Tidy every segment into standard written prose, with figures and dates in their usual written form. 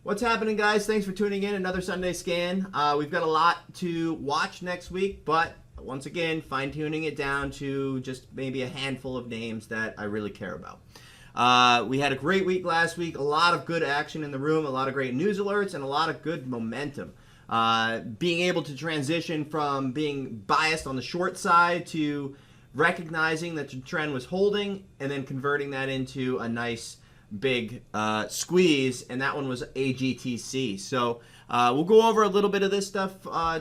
What's happening, guys? Thanks for tuning in. Another Sunday Scan. We've got a lot to watch next week, but once again, fine-tuning it down to just maybe a handful of names that I really care about. We had a great week last week. A lot of good action in the room, a lot of great news alerts, and a lot of good momentum. Being able to transition from being biased on the short side to recognizing that the trend was holding and then converting that into a nice big squeeze, and that one was AGTC. So we'll go over a little bit of this stuff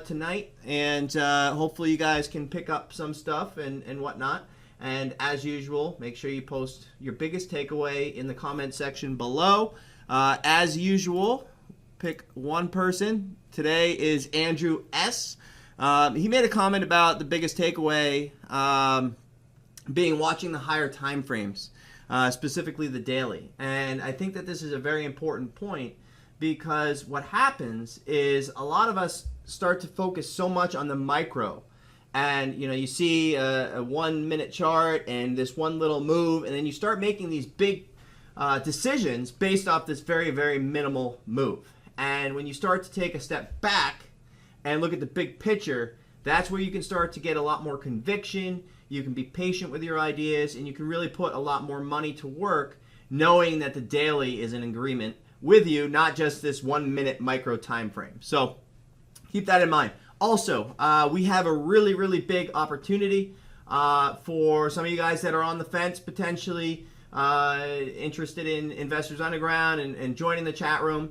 tonight, and hopefully you guys can pick up some stuff and whatnot. And as usual, make sure you post your biggest takeaway in the comment section below. As usual, pick one person. Today is Andrew S. He made a comment about the biggest takeaway being watching the higher time frames. Specifically the daily. And I think that this is a very important point, because what happens is a lot of us start to focus so much on the micro. And you see a 1 minute chart and this one little move, and then you start making these big decisions based off this very, very minimal move. And when you start to take a step back and look at the big picture, that's where you can start to get a lot more conviction. You can be patient with your ideas, and you can really put a lot more money to work knowing that the daily is in agreement with you, not just this 1 minute micro time frame. So keep that in mind. Also, we have a really, really big opportunity for some of you guys that are on the fence, potentially interested in Investors Underground and joining the chat room.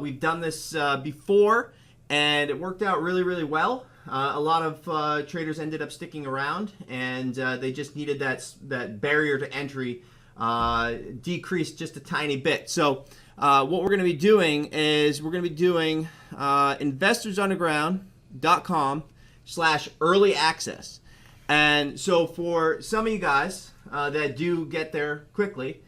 We've done this before, and it worked out really, really well. A lot of traders ended up sticking around, and they just needed that barrier to entry decreased just a tiny bit. So what we're going to be doing is we're going to be doing investorsunderground.com/early access. And so for some of you guys that do get there quickly,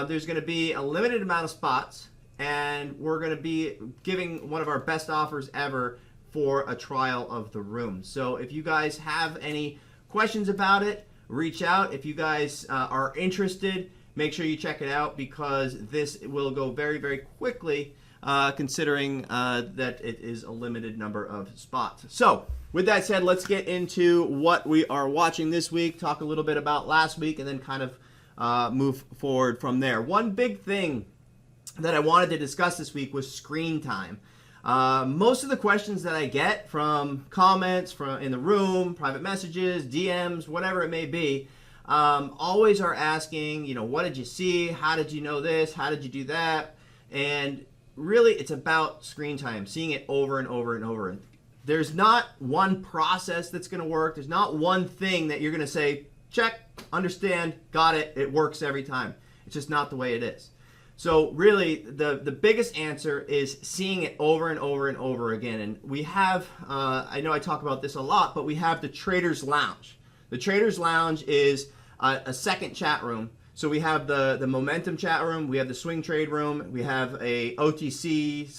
there's going to be a limited amount of spots, and we're going to be giving one of our best offers ever for a trial of the room. So if you guys have any questions about it, reach out. If you guys are interested, make sure you check it out, because this will go very, very quickly, considering that it is a limited number of spots. So with that said, let's get into what we are watching this week, talk a little bit about last week, and then kind of move forward from there. One big thing that I wanted to discuss this week was screen time. Most of the questions that I get from comments in the room, private messages, DMs, whatever it may be, always are asking, what did you see? How did you know this? How did you do that? And really, it's about screen time, seeing it over and over and over. There's not one process that's going to work. There's not one thing that you're going to say, check, understand, got it, it works every time. It's just not the way it is. So really, the biggest answer is seeing it over and over and over again. And we have, I know I talk about this a lot, but we have the Traders Lounge. The Traders Lounge is a second chat room. So we have the momentum chat room, we have the swing trade room, we have a OTC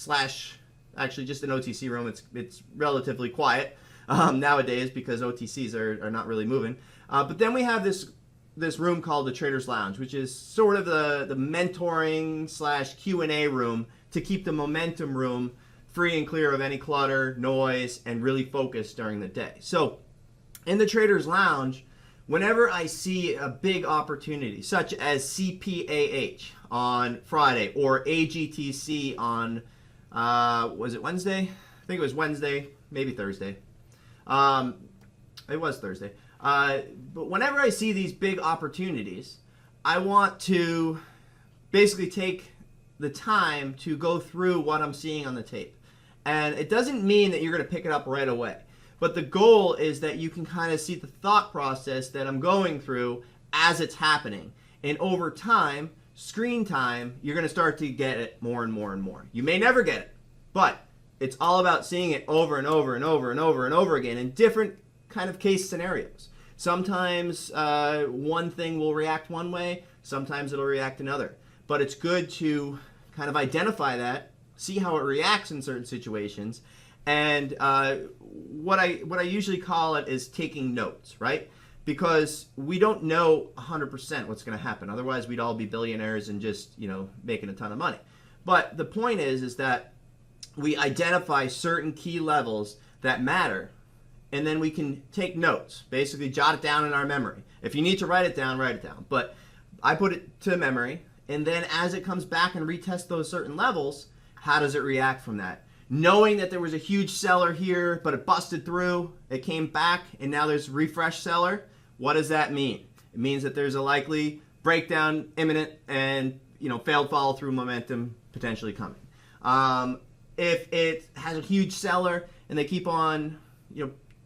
/ actually just an OTC room. It's relatively quiet nowadays because OTCs are not really moving. But then we have this room called the Traders Lounge, which is sort of the mentoring / Q&A room to keep the momentum room free and clear of any clutter, noise, and really focused during the day. So in the Traders Lounge, whenever I see a big opportunity, such as CPAH on Friday or AGTC on, was it Wednesday? I think it was Wednesday, maybe Thursday. It was Thursday. But whenever I see these big opportunities, I want to basically take the time to go through what I'm seeing on the tape. And it doesn't mean that you're going to pick it up right away. But the goal is that you can kind of see the thought process that I'm going through as it's happening. And over time, screen time, you're going to start to get it more and more and more. You may never get it, but it's all about seeing it over and over and over and over and over again in different kind of case scenarios. Sometimes one thing will react one way, sometimes it'll react another. But it's good to kind of identify that, see how it reacts in certain situations, and what I usually call it is taking notes, right? Because we don't know 100% what's going to happen. Otherwise, we'd all be billionaires and just, making a ton of money. But the point is that we identify certain key levels that matter, and then we can take notes, basically jot it down in our memory. If you need to write it down, write it down. But I put it to memory, and then as it comes back and retests those certain levels, how does it react from that? Knowing that there was a huge seller here, but it busted through, it came back, and now there's refresh seller. What does that mean? It means that there's a likely breakdown imminent and failed follow through momentum potentially coming. If it has a huge seller and they keep on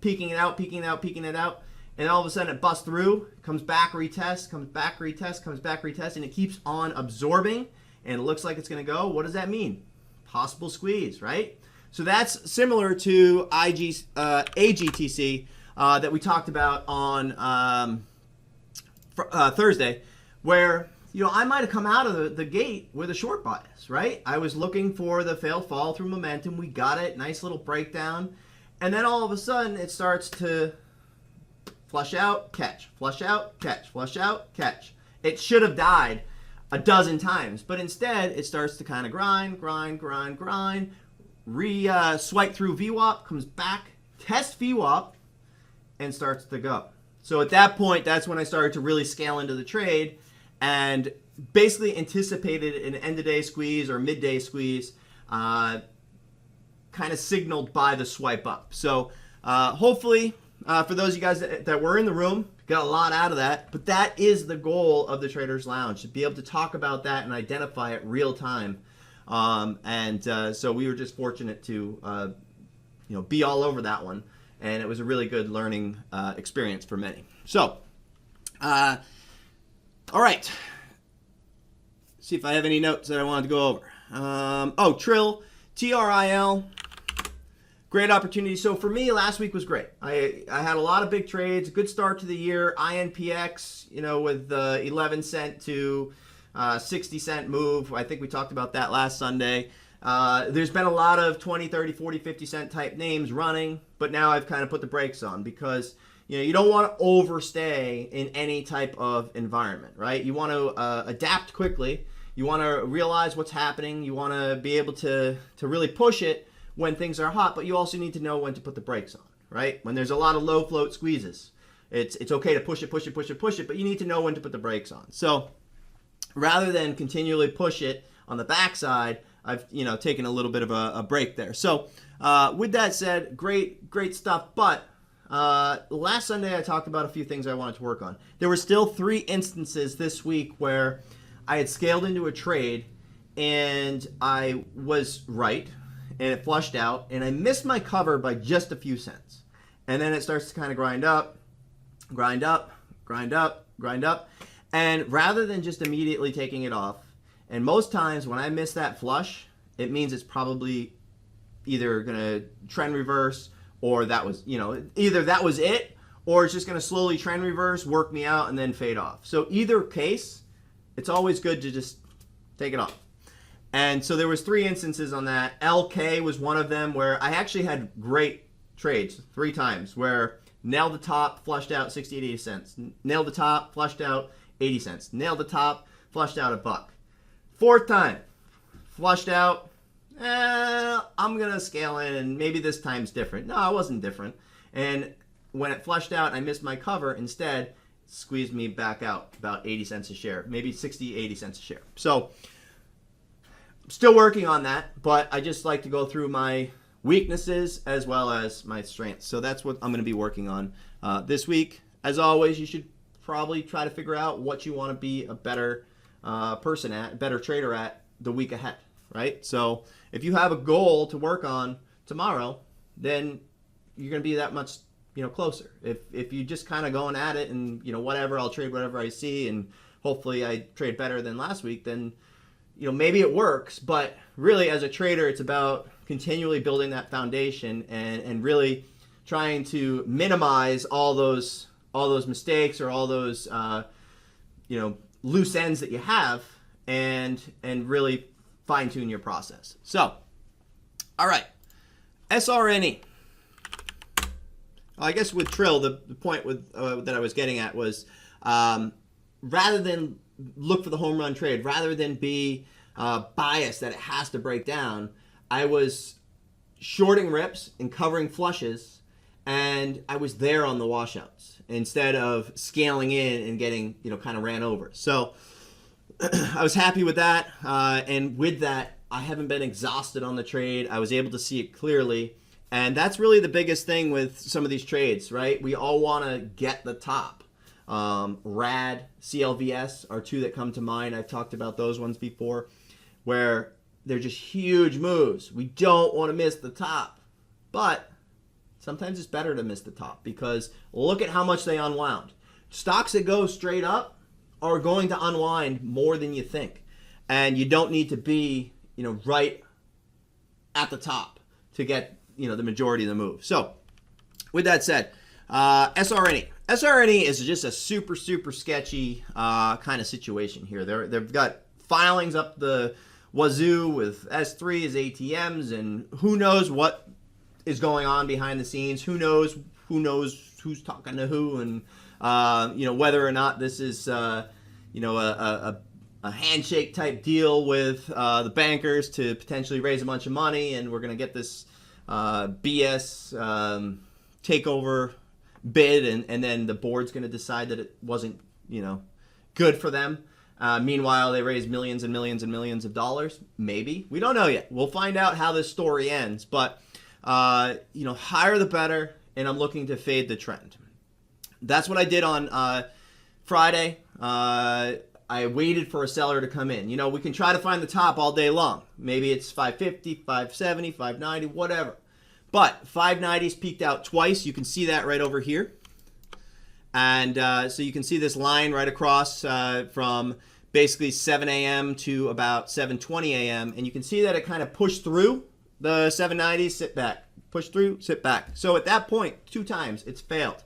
peeking it out, and all of a sudden it busts through, comes back, retests, comes back, retests, comes back, retests, and it keeps on absorbing and it looks like it's going to go, what does that mean? Possible squeeze, right? So that's similar to AGTC that we talked about on Thursday, where I might have come out of the gate with a short bias, right? I was looking for the failed fall through momentum. We got it, nice little breakdown, and then all of a sudden it starts to flush out, catch, flush out, catch, flush out, catch. It should have died a dozen times, but instead it starts to kind of grind, swipe through VWAP, comes back, test VWAP, and starts to go. So at that point, that's when I started to really scale into the trade and basically anticipated an end-of-day squeeze or midday squeeze, kind of signaled by the swipe up. So hopefully, for those of you guys that were in the room, got a lot out of that. But that is the goal of the Traders Lounge, to be able to talk about that and identify it real time. So we were just fortunate to be all over that one. And it was a really good learning experience for many. So, all right. See if I have any notes that I wanted to go over. Trill, TRIL. Great opportunity. So for me, last week was great. I had a lot of big trades, good start to the year. INPX, with the 11 cent to 60 cent move. I think we talked about that last Sunday. There's been a lot of 20, 30, 40, 50 cent type names running, but now I've kind of put the brakes on because you don't want to overstay in any type of environment, right? You want to adapt quickly. You want to realize what's happening. You want to be able to really push it when things are hot, but you also need to know when to put the brakes on, right? When there's a lot of low float squeezes, it's okay to push it, but you need to know when to put the brakes on. So rather than continually push it on the backside, I've taken a little bit of a break there. So with that said, great stuff. But last Sunday I talked about a few things I wanted to work on. There were still 3 instances this week where I had scaled into a trade and I was right and it flushed out and I missed my cover by just a few cents. And then it starts to kind of grind up. And rather than just immediately taking it off, and most times when I miss that flush, it means it's probably either going to trend reverse or that was, either that was it or it's just going to slowly trend reverse, work me out, and then fade off. So either case, it's always good to just take it off. And so there was 3 instances on that. LK was one of them where I actually had great trades 3 times where nailed the top, flushed out 60 to 80 cents. Nailed the top, flushed out 80 cents. Nailed the top, flushed out $1. 4th time, flushed out. I'm going to scale in and maybe this time's different. No, it wasn't different. And when it flushed out and I missed my cover, instead, it squeezed me back out about 80 cents a share, maybe 60, 80 cents a share. So still working on that, but I just like to go through my weaknesses as well as my strengths. So that's what I'm going to be working on this week. As always, you should probably try to figure out what you want to be a better person at, better trader at the week ahead, right? So if you have a goal to work on tomorrow, then you're going to be that much closer. If you just kind of going at it and whatever, I'll trade whatever I see and hopefully I trade better than last week, then maybe it works, but really as a trader, it's about continually building that foundation and really trying to minimize all those mistakes or all those loose ends that you have and really fine tune your process. So, all right, SRNE. I guess with Trill, the point with that I was getting at was rather than look for the home run trade, rather than be bias that it has to break down, I was shorting rips and covering flushes, and I was there on the washouts instead of scaling in and getting, kind of ran over. So I was happy with that. And with that, I haven't been exhausted on the trade. I was able to see it clearly. And that's really the biggest thing with some of these trades, right? We all want to get the top. RAD, CLVS are two that come to mind. I've talked about those ones before, where they're just huge moves. We don't want to miss the top. But sometimes it's better to miss the top because look at how much they unwound. Stocks that go straight up are going to unwind more than you think. And you don't need to be, right at the top to get, the majority of the move. So with that said, SRNE. SRNE is just a super, super sketchy kind of situation here. They've got filings up the wazoo with S3s, ATMs, and who knows what is going on behind the scenes. Who knows who's talking to who, and whether or not this is a handshake type deal with the bankers to potentially raise a bunch of money, and we're going to get this BS takeover bid, and then the board's going to decide that it wasn't good for them. Meanwhile, they raised millions and millions and millions of dollars. Maybe. We don't know yet. We'll find out how this story ends. But, higher the better, and I'm looking to fade the trend. That's what I did on Friday. I waited for a seller to come in. We can try to find the top all day long. Maybe it's 550, 570, 590, whatever. But 590's peaked out twice. You can see that right over here. And so you can see this line right across from basically 7 a.m. to about 7:20 a.m. And you can see that it kind of pushed through the 790s, sit back, push through, sit back. So at that point, 2 times, it's failed.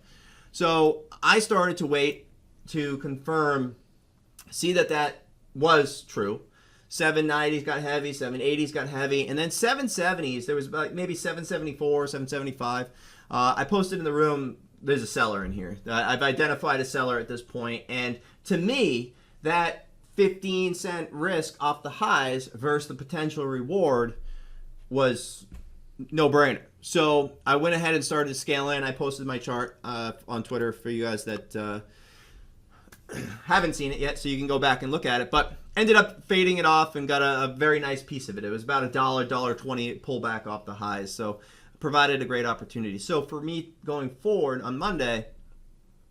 So I started to wait to confirm, see that was true. 790s got heavy, 780s got heavy, and then 770s, there was about maybe 774, 775. I posted in the room, there's a seller in here. I've identified a seller at this point, and to me, that 15-cent risk off the highs versus the potential reward was no-brainer. So I went ahead and started to scale in. I posted my chart on Twitter for you guys that haven't seen it yet, so you can go back and look at it. But ended up fading it off and got a very nice piece of it. It was about $1.20 pullback off the highs. So provided a great opportunity. So for me going forward on Monday,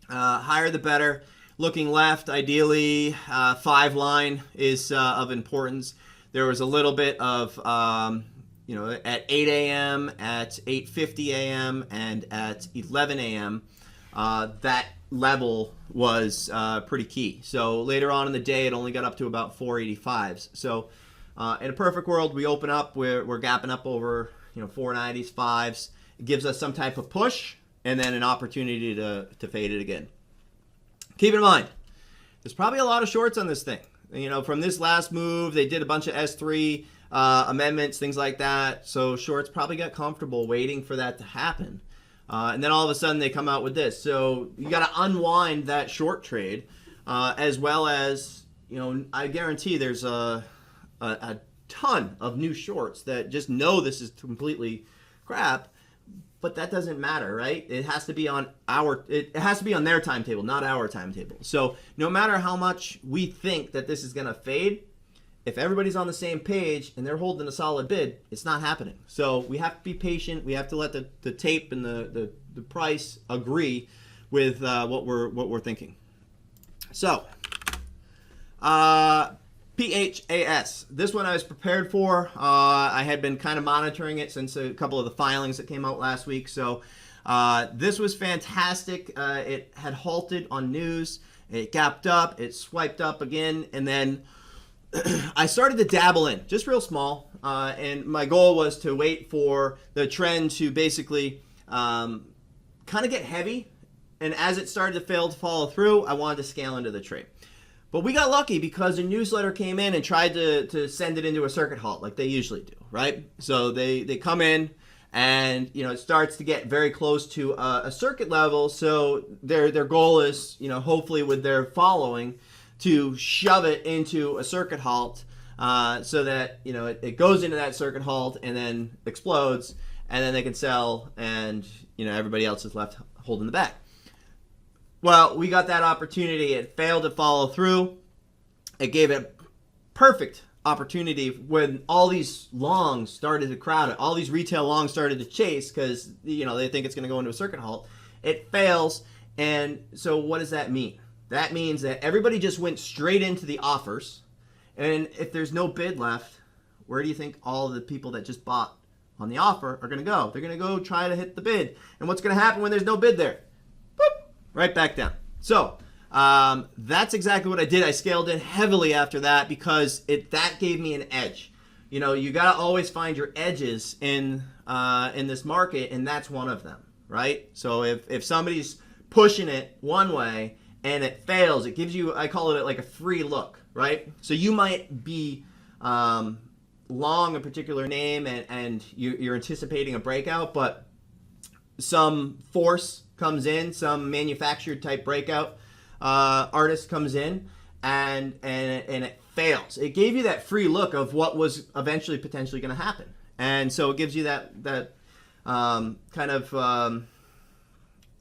higher the better. Looking left, ideally, 5 line is of importance. There was a little bit of, at 8 a.m., at 8:50 a.m., and at 11 a.m., that level was pretty key. So later on in the day, it only got up to about 485s. So in a perfect world, we open up, we're gapping up over 490s, 5s. It gives us some type of push and then an opportunity to fade it again. Keep in mind, there's probably a lot of shorts on this thing. From this last move, they did a bunch of S3 amendments, things like that. So shorts probably got comfortable waiting for that to happen. And then all of a sudden they come out with this. So you got to unwind that short trade, as well as, I guarantee there's a ton of new shorts that just know this is completely crap, but that doesn't matter, right? It has to be on their timetable, not our timetable. So no matter how much we think that this is going to fade, if everybody's on the same page and they're holding a solid bid, it's not happening. So we have to be patient. We have to let the tape and the price agree with what we're thinking. So PHAS. This one I was prepared for. I had been kind of monitoring it since a couple of the filings that came out last week. So this was fantastic. It had halted on news. It gapped up. It swiped up again. And then I started to dabble in, just real small. And my goal was to wait for the trend to basically kind of get heavy. And as it started to fail to follow through, I wanted to scale into the trade. But we got lucky because a newsletter came in and tried to send it into a circuit halt like they usually do, right? So they come in and, it starts to get very close to a circuit level. So their goal is, hopefully with their following, to shove it into a circuit halt so that it goes into that circuit halt and then explodes, and then they can sell, and everybody else is left holding the bag. Well, we got that opportunity. It failed to follow through. It gave it perfect opportunity when all these longs started to crowd it. All these retail longs started to chase because they think it's going to go into a circuit halt. It fails, and so what does that mean? That means that everybody just went straight into the offers, and if there's no bid left, where do you think all of the people that just bought on the offer are going to go? They're going to go try to hit the bid, and what's going to happen when there's no bid there? Boop, right back down. So that's exactly what I did. I scaled in heavily after that because that gave me an edge. You got to always find your edges in this market, and that's one of them, right? So if somebody's pushing it one way and it fails, it gives you, I call it like a free look, right? So you might be long a particular name and you're anticipating a breakout, but some force comes in, some manufactured type breakout artist comes in and it fails. It gave you that free look of what was eventually potentially going to happen, and so it gives you that kind of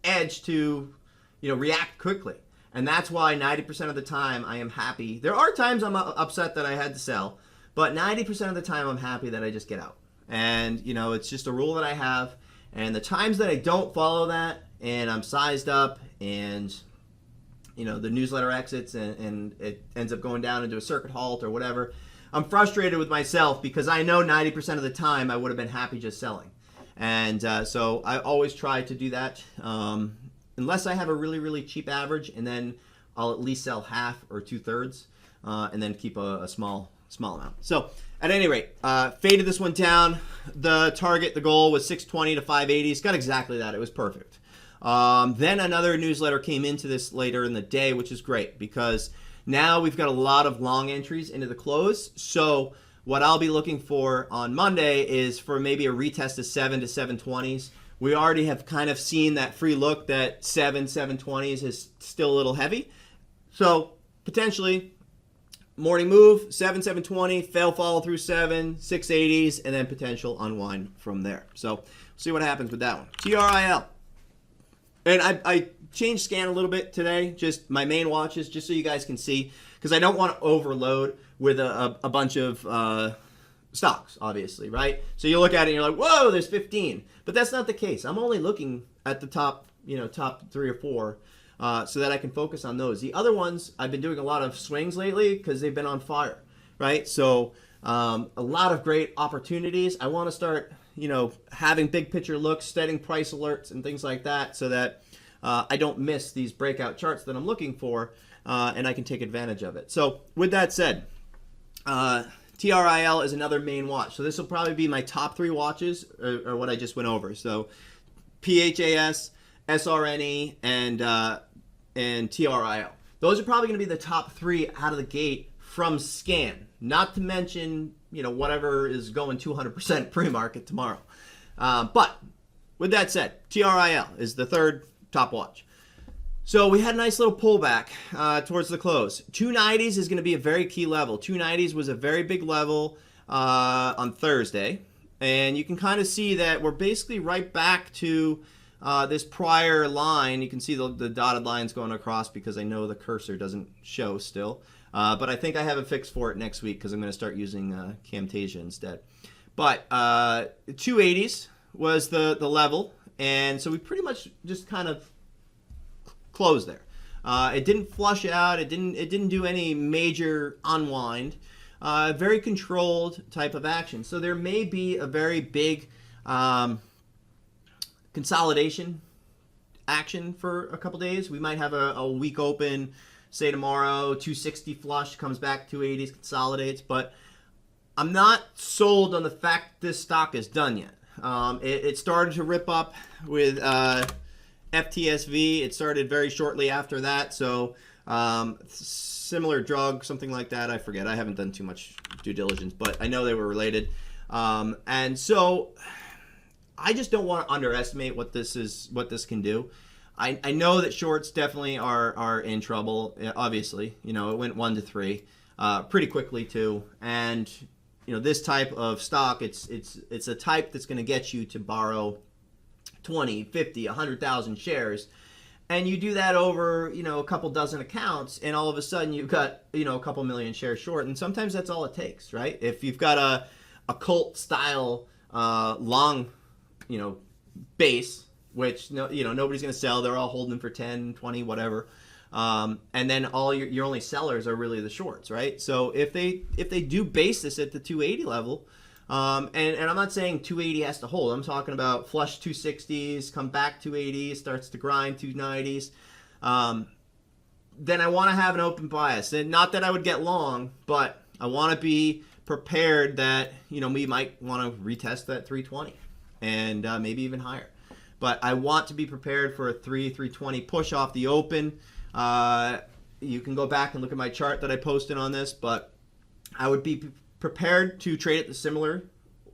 edge to react quickly. And that's why 90% of the time I am happy. There are times I'm upset that I had to sell, but 90% of the time I'm happy that I just get out. And it's just a rule that I have. And the times that I don't follow that and I'm sized up and the newsletter exits and it ends up going down into a circuit halt or whatever, I'm frustrated with myself because I know 90% of the time I would have been happy just selling. And so I always try to do that unless I have a really, really cheap average, and then I'll at least sell half or 2/3 and then keep a small amount. So at any rate, faded this one down. The goal was 620 to 580. It's got exactly that. It was perfect. Then another newsletter came into this later in the day, which is great because now we've got a lot of long entries into the close. So what I'll be looking for on Monday is for maybe a retest of 7 to 720s. We already have kind of seen that free look that 720s is still a little heavy. So potentially morning move, 720, fail follow through 680s, and then potential unwind from there. So we'll see what happens with that one. TRIL. And I changed scan a little bit today, just my main watches, just so you guys can see, because I don't want to overload with a bunch of stocks, obviously, right? So you look at it and you're like, whoa, there's 15. But that's not the case. I'm only looking at the top 3 or 4 so that I can focus on those. The other ones, I've been doing a lot of swings lately because they've been on fire, right? So a lot of great opportunities. I want to start, having big picture looks, setting price alerts and things like that so that I don't miss these breakout charts that I'm looking for and I can take advantage of it. So with that said, TRIL is another main watch. So this will probably be my top 3 watches or what I just went over. So PHAS, SRNE, and TRIL. Those are probably going to be the top 3 out of the gate from scan. Not to mention, whatever is going 200% pre-market tomorrow. But with that said, TRIL is the third top watch. So we had a nice little pullback towards the close. 290s is going to be a very key level. 290s was a very big level on Thursday. And you can kind of see that we're basically right back to this prior line. You can see the dotted lines going across because I know the cursor doesn't show still. But I think I have a fix for it next week because I'm going to start using Camtasia instead. But 280s was the level. And so we pretty much just kind of close there. It didn't flush out. It didn't do any major unwind. Very controlled type of action. So there may be a very big consolidation action for a couple days. We might have a week open, say tomorrow, 260 flush, comes back 280s, consolidates. But I'm not sold on the fact this stock is done yet. It started to rip up with FTSV. It started very shortly after that, so similar drug, something like that. I forget. I haven't done too much due diligence, but I know they were related. And so I just don't want to underestimate what this can do. I know that shorts definitely are in trouble. Obviously, it went 1 to 3. pretty quickly too. And this type of stock, it's a type that's going to get you to borrow 20, 50, 100,000 shares. And you do that over, a couple dozen accounts, and all of a sudden you've got, a couple million shares short. And sometimes that's all it takes, right? If you've got a cult style long, base, which nobody's going to sell, they're all holding for 10, 20, whatever. And then all your only sellers are really the shorts, right? So if they do base this at the 280 level, and I'm not saying 280 has to hold. I'm talking about flush 260s, come back 280s, starts to grind 290s. Then I want to have an open bias. And not that I would get long, but I want to be prepared that we might want to retest that 320 and maybe even higher. But I want to be prepared for a 320 push off the open. You can go back and look at my chart that I posted on this, but I would be prepared to trade it the similar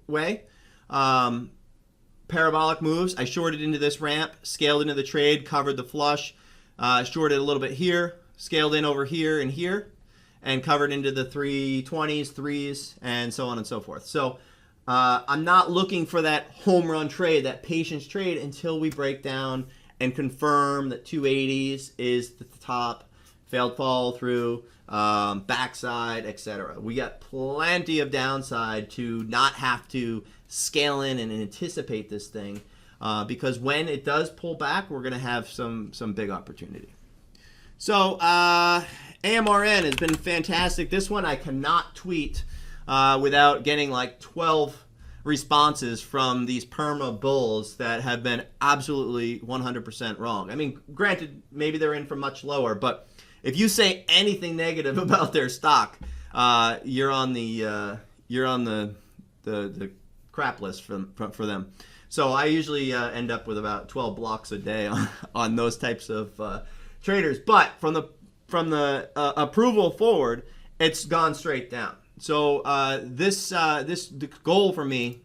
way. Parabolic moves. I shorted into this ramp, scaled into the trade, covered the flush, shorted a little bit here, scaled in over here and here, and covered into the 320s, 3s, and so on and so forth. So I'm not looking for that home run trade, that patience trade, until we break down and confirm that 280s is the top, failed follow through, backside, etc. We got plenty of downside to not have to scale in and anticipate this thing, because when it does pull back, we're going to have some big opportunity. So AMRN has been fantastic. This one I cannot tweet without getting like 12 responses from these perma bulls that have been absolutely 100% wrong. I mean, granted, maybe they're in for much lower, but if you say anything negative about their stock, you're on the crap list for them. So I usually end up with about 12 blocks a day on those types of traders. But from the approval forward, it's gone straight down. So the goal for me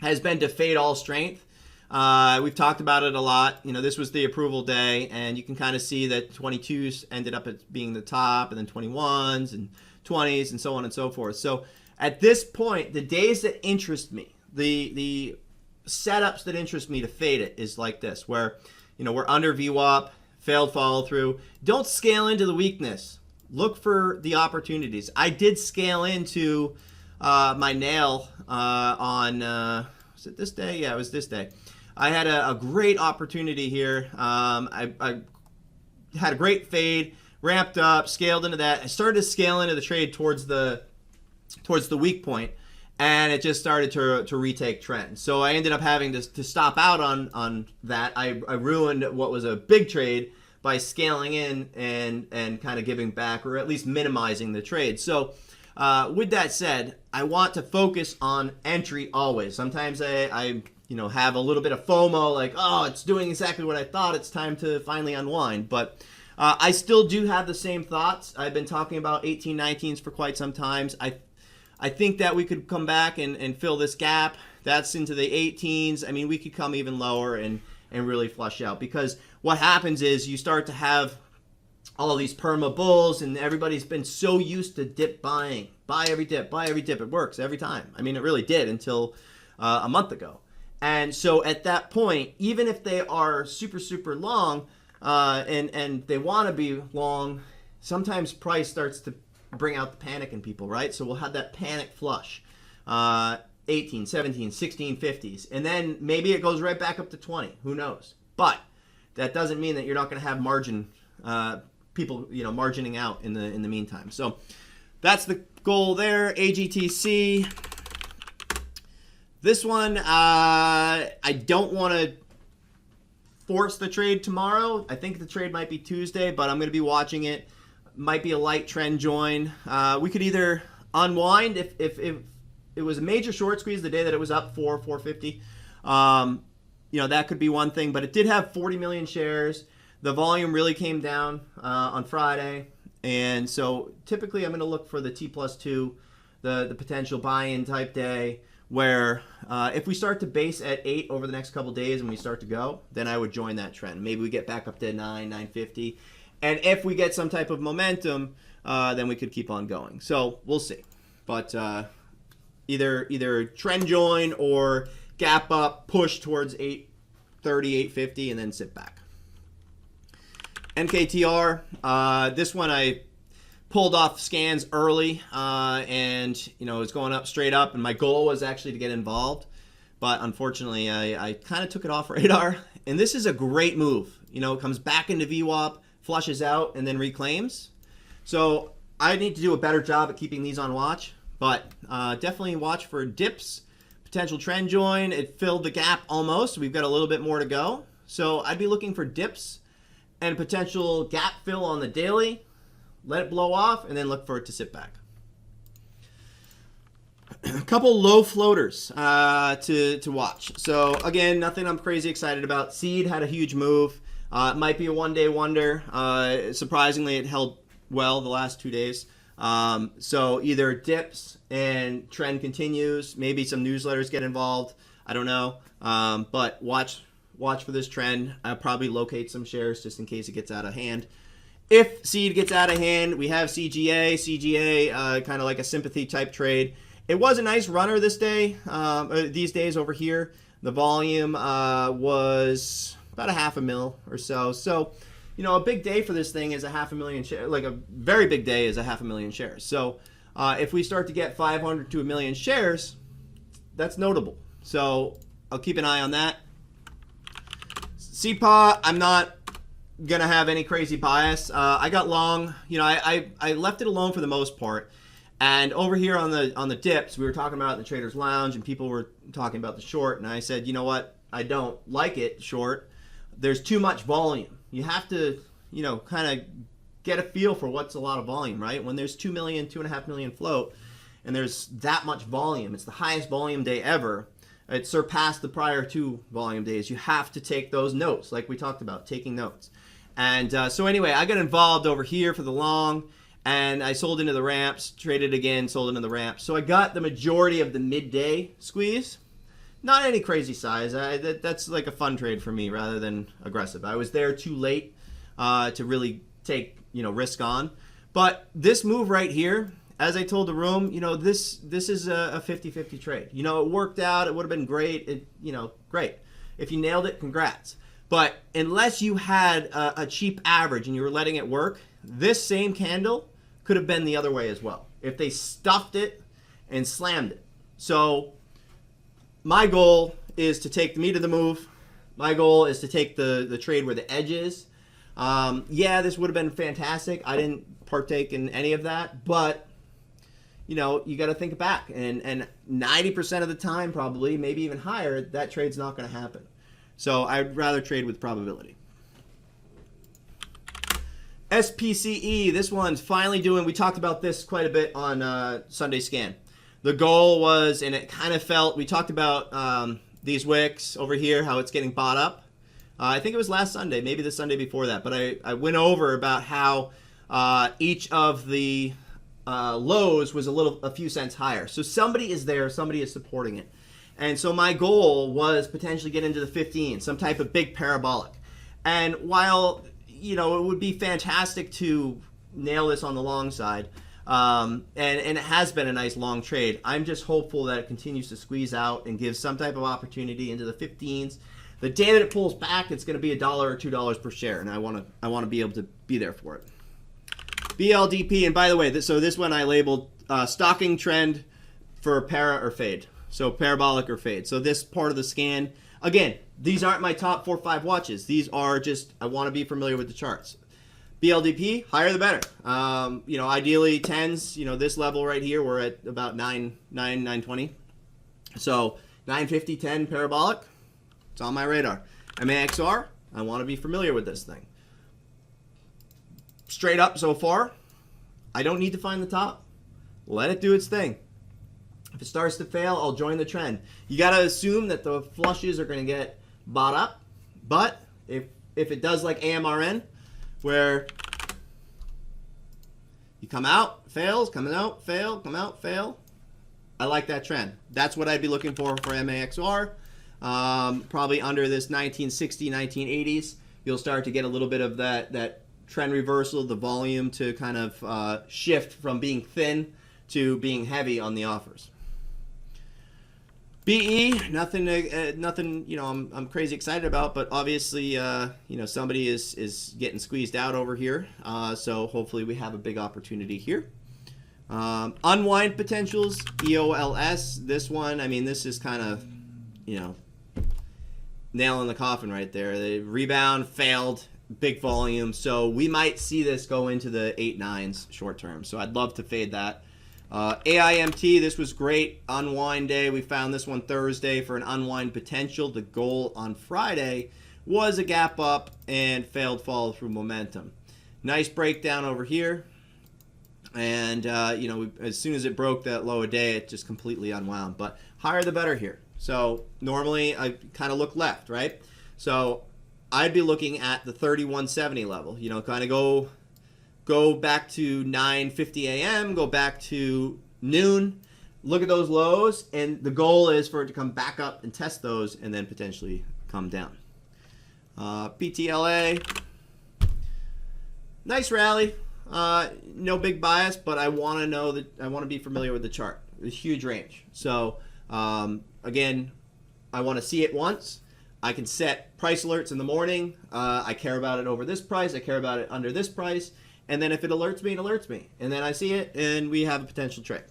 has been to fade all strength. We've talked about it a lot. This was the approval day, and you can kind of see that 22s ended up at being the top, and then 21s and 20s and so on and so forth. So at this point, the days that interest me, the setups that interest me to fade it is like this, where we're under VWAP, failed follow through. Don't scale into the weakness. Look for the opportunities. I did scale into my nail on, was it this day? Yeah, it was this day. I had a great opportunity here. I had a great fade, ramped up, scaled into that. I started to scale into the trade towards the weak point, and it just started to retake trend. So I ended up having to stop out on that. I ruined what was a big trade by scaling in and kind of giving back, or at least minimizing the trade. So with that said, I want to focus on entry always. Sometimes I have a little bit of FOMO, like, oh, it's doing exactly what I thought. It's time to finally unwind. But I still do have the same thoughts. I've been talking about 18, 19s for quite some time. I think that we could come back and fill this gap. That's into the 18s. I mean, we could come even lower and really flush out, because what happens is you start to have all these perma bulls, and everybody's been so used to dip buying. Buy every dip, buy every dip. It works every time. I mean, it really did until a month ago. And so at that point, even if they are super, super long and they want to be long, sometimes price starts to bring out the panic in people, right? So we'll have that panic flush, 18, 17, 16, 50s. And then maybe it goes right back up to 20. Who knows? But that doesn't mean that you're not going to have margin, people, margining out in the meantime. So that's the goal there. AGTC. This one, I don't want to force the trade tomorrow. I think the trade might be Tuesday, but I'm going to be watching it. Might be a light trend join. We could either unwind if it was a major short squeeze the day that it was up 450. That could be one thing, but it did have 40 million shares. The volume really came down on Friday, and so typically I'm going to look for the T+2, the potential buy-in type day, where if we start to base at 8 over the next couple days and we start to go, then I would join that trend. Maybe we get back up to 9, 950. And if we get some type of momentum, then we could keep on going. So we'll see. But either trend join or gap up, push towards 830, 850, and then sit back. NKTR, this one I pulled off scans early, and it's going up straight up, and my goal was actually to get involved, but unfortunately I kind of took it off radar. And this is a great move. It comes back into VWAP, flushes out, and then reclaims. So I need to do a better job at keeping these on watch, but definitely watch for dips, potential trend join. It filled the gap almost. We've got a little bit more to go. So I'd be looking for dips and potential gap fill on the daily. Let it blow off, and then look for it to sit back. A couple low floaters to watch. So again, nothing I'm crazy excited about. Seed had a huge move. It might be a one-day wonder. Surprisingly, it held well the last 2 days. So either dips and trend continues. Maybe some newsletters get involved. I don't know. But watch for this trend. I'll probably locate some shares just in case it gets out of hand. If seed gets out of hand, we have CGA, kind of like a sympathy type trade. It was a nice runner this day, these days over here. The volume was about 500,000 or so. So, a big day for this thing is 500,000 shares. Like a very big day is 500,000 shares. So if we start to get 500 to 1 million shares, that's notable. So I'll keep an eye on that. CPA, I'm not gonna have any crazy bias. I got long. I left it alone for the most part. And over here on the dips, we were talking about it in the Traders Lounge, and people were talking about the short. And I said, you know what? I don't like it short. There's too much volume. You have to, kind of get a feel for what's a lot of volume, right? When there's 2 million, 2.5 million float, and there's that much volume, it's the highest volume day ever. It surpassed the prior 2 volume days. You have to take those notes, like we talked about, taking notes. And so anyway, I got involved over here for the long, and I sold into the ramps, traded again, sold into the ramps. So I got the majority of the midday squeeze. Not any crazy size. That's like a fun trade for me rather than aggressive. I was there too late to really take risk on. But this move right here, as I told the room, this is a 50-50 trade. It worked out. It would have been great. Great. If you nailed it, congrats. But unless you had a cheap average and you were letting it work, this same candle could have been the other way as well if they stuffed it and slammed it. So my goal is to take the meat of the move. My goal is to take the trade where the edge is. Yeah, this would have been fantastic. I didn't partake in any of that, but you got to think back, and 90% of the time, probably, maybe even higher, that trade's not going to happen. So I'd rather trade with probability. SPCE, this one's finally doing, we talked about this quite a bit on Sunday Scan. The goal was, and it kind of felt, we talked about these wicks over here, how it's getting bought up. I think it was last Sunday, maybe the Sunday before that, but I went over about how each of the lows was a few cents higher. So somebody is there, somebody is supporting it. And so my goal was potentially get into the 15, some type of big parabolic. And while, it would be fantastic to nail this on the long side, and it has been a nice long trade, I'm just hopeful that it continues to squeeze out and gives some type of opportunity into the 15s. The day that it pulls back, it's going to be $1 or $2 per share, and I want to be able to be there for it. BLDP, and by the way, so this one I labeled stocking trend for para or fade. So parabolic or fade. So this part of the scan, again, these aren't my top 4 or 5 watches. These are just, I want to be familiar with the charts. BLDP, higher the better. Ideally 10s, this level right here, we're at about 920. So 950, 10 parabolic, it's on my radar. MAXR, I want to be familiar with this thing. Straight up so far, I don't need to find the top. Let it do its thing. If it starts to fail, I'll join the trend. You got to assume that the flushes are going to get bought up. But if it does like AMRN, where you come out, fails, coming out, fail, come out, fail, I like that trend. That's what I'd be looking for MAXR. Probably under this 1960, 1980s, you'll start to get a little bit of that trend reversal, the volume to kind of shift from being thin to being heavy on the offers. BE, nothing, I'm crazy excited about, but obviously, somebody is getting squeezed out over here. So hopefully we have a big opportunity here. Unwind potentials, EOLS. This one, this is kind of, nail in the coffin right there. The rebound failed, big volume. So we might see this go into the 8-9s short term. So I'd love to fade that. AIMT, this was great. Unwind day. We found this one Thursday for an unwind potential. The goal on Friday was a gap up and failed follow through momentum. Nice breakdown over here. And, as soon as it broke that low a day, it just completely unwound. But higher the better here. So normally I kind of look left, right? So I'd be looking at the 3170 level, kind of go back to 9:50 a.m., go back to noon, look at those lows, and the goal is for it to come back up and test those and then potentially come down. PTLA, nice rally. No big bias, but I want to be familiar with the chart. A huge range. So again, I want to see it once. I can set price alerts in the morning. I care about it over this price. I care about it under this price. And then if it alerts me, it alerts me. And then I see it, and we have a potential trade.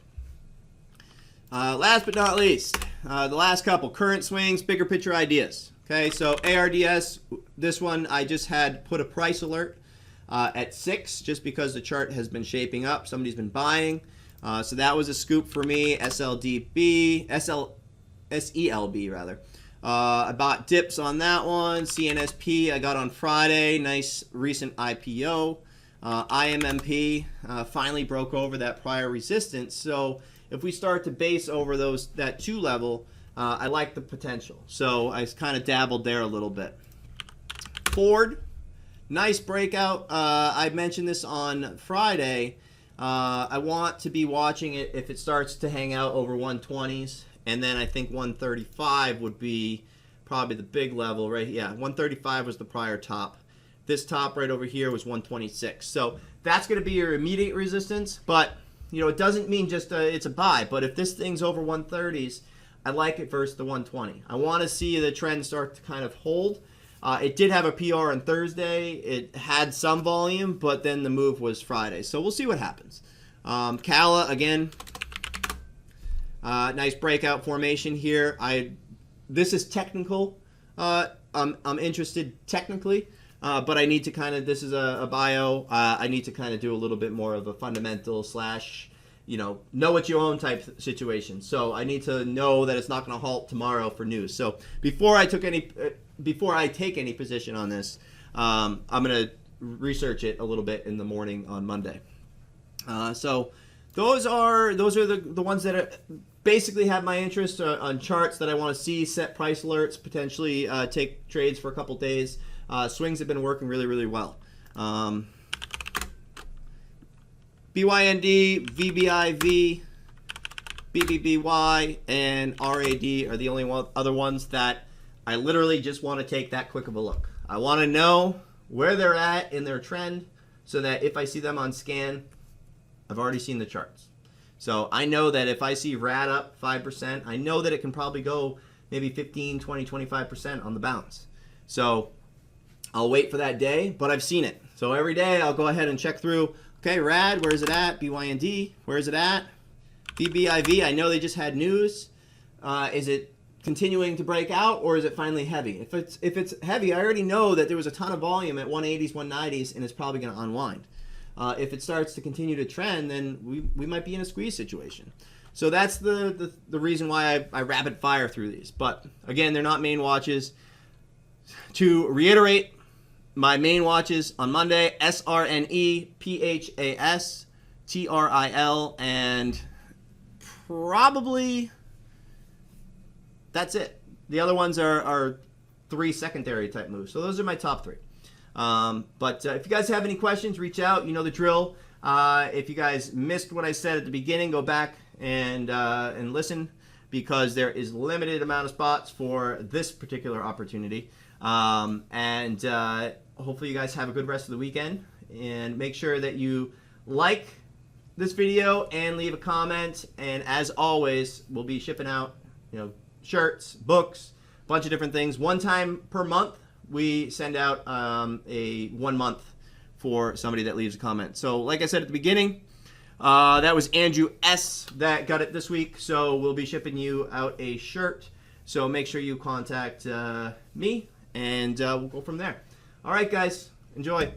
Last but not least, the last couple, current swings, bigger picture ideas. Okay, so ARDS, this one I just had put a price alert at 6 just because the chart has been shaping up. Somebody's been buying. So that was a scoop for me. SELB rather. I bought dips on that one. CNSP I got on Friday. Nice recent IPO. IMMP finally broke over that prior resistance. So if we start to base over that 2 level, I like the potential. So I kind of dabbled there a little bit. Ford, nice breakout. I mentioned this on Friday. I want to be watching it if it starts to hang out over 120s. And then I think 135 would be probably the big level, right? Yeah, 135 was the prior top. This top right over here was 126. So that's going to be your immediate resistance. But, it doesn't mean just it's a buy. But if this thing's over 130s, I like it versus the 120. I want to see the trend start to kind of hold. It did have a PR on Thursday. It had some volume, but then the move was Friday. So we'll see what happens. Cala, again, nice breakout formation here. This is technical. I'm interested technically. But I need to this is a bio. I need to kind of do a little bit more of a fundamental / know what you own type situation. So I need to know that it's not going to halt tomorrow for news. So before I take any position on this, I'm going to research it a little bit in the morning on Monday. So those are the ones that basically have my interest on charts that I want to see, set price alerts, potentially take trades for a couple days. Swings have been working really, really well. BYND, VBIV, BBBY, and RAD are the only other ones that I literally just want to take that quick of a look. I want to know where they're at in their trend so that if I see them on scan, I've already seen the charts. So I know that if I see RAD up 5%, I know that it can probably go maybe 15, 20, 25% on the bounce. So I'll wait for that day, but I've seen it. So every day I'll go ahead and check through, okay, RAD, where is it at? BYND, where is it at? BBIV, I know they just had news. Is it continuing to break out, or is it finally heavy? If it's heavy, I already know that there was a ton of volume at 180s, 190s, and it's probably going to unwind. If it starts to continue to trend, then we might be in a squeeze situation. So that's the reason why I rapid fire through these. But again, they're not main watches. To reiterate, my main watches on Monday, SRNE, PHAS, TRIL, and probably that's it. The other ones are 3 secondary type moves. So those are my top 3. But if you guys have any questions, reach out. You know the drill. If you guys missed what I said at the beginning, go back and listen, because there is limited amount of spots for this particular opportunity. Hopefully you guys have a good rest of the weekend, and make sure that you like this video and leave a comment. And as always, we'll be shipping out, shirts, books, a bunch of different things. One time per month, we send out a 1 month for somebody that leaves a comment. So like I said at the beginning, that was Andrew S. that got it this week. So we'll be shipping you out a shirt. So make sure you contact me, and we'll go from there. All right, guys, enjoy.